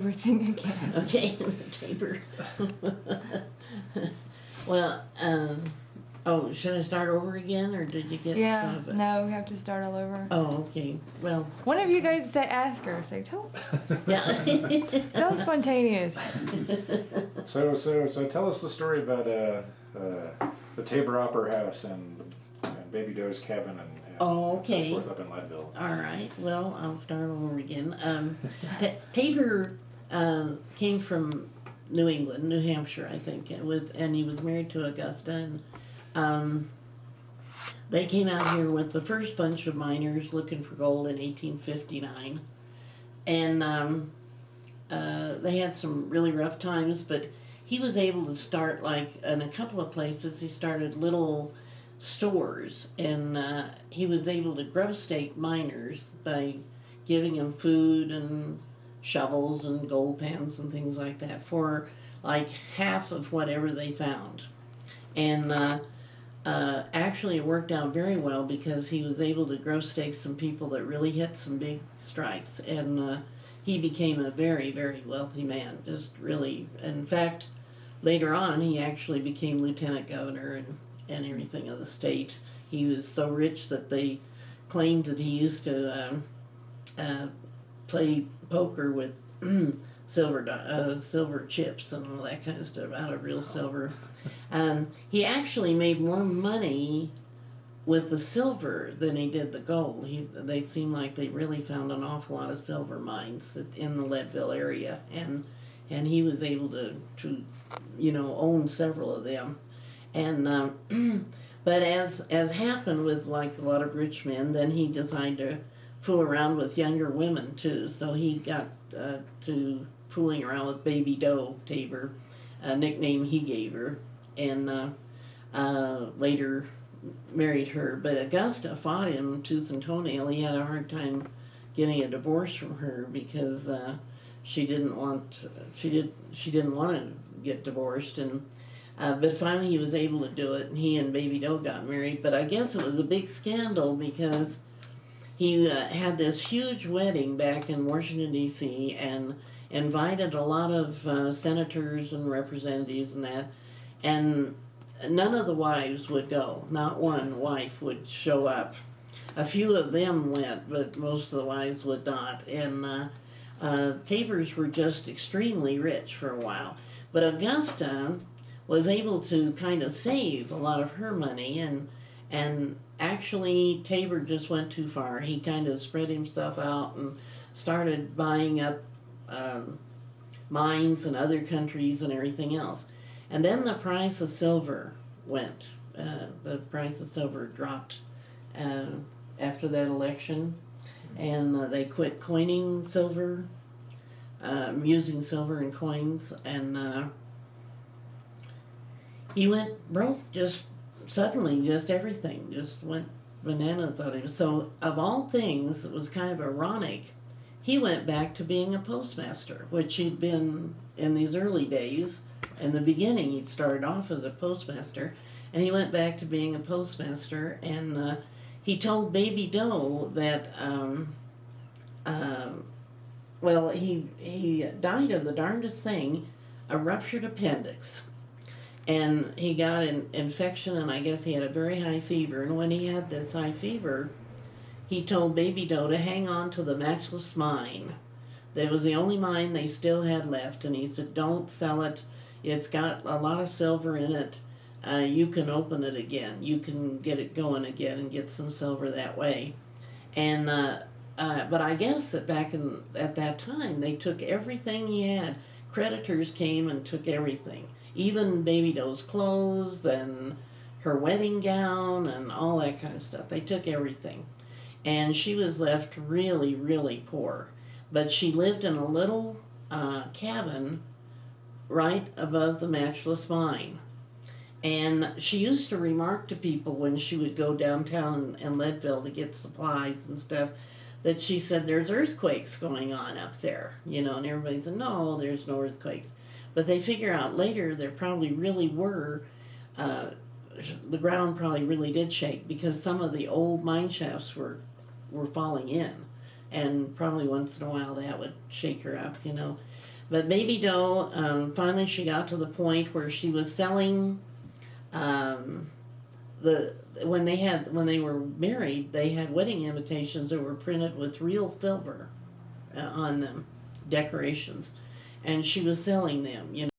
Thing again. Okay, the taper. Well, oh, should I start over again, or did you get some of it? No, we have to start all over. Oh, okay. Well, one of you guys say ask her. Say tell us. yeah. So spontaneous. So tell us the story about the Tabor Opera House and Baby Doe's cabin and okay. so forth up in Leadville. All right. Well, I'll start over again. Tabor came from New England, New Hampshire, I think, and he was married to Augusta, and they came out here with the first bunch of miners looking for gold in 1859, and they had some really rough times, but he was able to start, like, in a couple of places, he started little stores, and he was able to grow stake miners by giving them food and shovels and gold pans and things like that for like half of whatever they found. And actually it worked out very well because he was able to grow stake some people that really hit some big strikes, and he became a very, very wealthy man. Just really, in fact, later on he actually became lieutenant governor and everything of the state. He was so rich that they claimed that he used to play poker with silver chips and all that kind of stuff out of real silver. He actually made more money with the silver than he did the gold. They seemed like they really found an awful lot of silver mines in the Leadville area, and he was able to own several of them. And but as happened with like a lot of rich men, then he decided to fool around with younger women too. So he got to fooling around with Baby Doe Tabor, a nickname he gave her, and later married her. But Augusta fought him tooth and toenail. He had a hard time getting a divorce from her because she didn't want to get divorced, and but finally he was able to do it, and he and Baby Doe got married. But I guess it was a big scandal because he had this huge wedding back in Washington, D.C., and invited a lot of senators and representatives and that, and none of the wives would go. Not one wife would show up. A few of them went, but most of the wives would not. And Tabors were just extremely rich for a while. But Augusta was able to kind of save a lot of her money, and actually Tabor just went too far. He kind of spread himself out and started buying up mines in other countries and everything else. And then the price of silver went. The price of silver dropped after that election, and they quit coining silver, using silver in coins, and he went broke just suddenly. Just everything just went bananas on him. So of all things, it was kind of ironic. He went back to being a postmaster, which he'd been in these early days. In the beginning, he'd started off as a postmaster, and he went back to being a postmaster, and he told Baby Doe that, well, he died of the darndest thing, a ruptured appendix. And he got an infection, and I guess he had a very high fever. And when he had this high fever, he told Baby Doe to hang on to the matchless mine. That was the only mine they still had left. And he said, don't sell it. It's got a lot of silver in it. You can open it again. You can get it going again and get some silver that way. And but I guess that at that time, they took everything he had. Creditors came and took everything. Even Baby Doe's clothes and her wedding gown and all that kind of stuff. They took everything. And she was left really, really poor. But she lived in a little cabin right above the matchless mine. And she used to remark to people when she would go downtown in Leadville to get supplies and stuff, that she said, there's earthquakes going on up there, and everybody said, no, there's no earthquakes. But they figure out later there probably really were, the ground probably really did shake because some of the old mine shafts were falling in. And probably once in a while that would shake her up, But Baby Doe, finally she got to the point where she was selling, when they were married, they had wedding invitations that were printed with real silver on them, decorations, and she was selling them,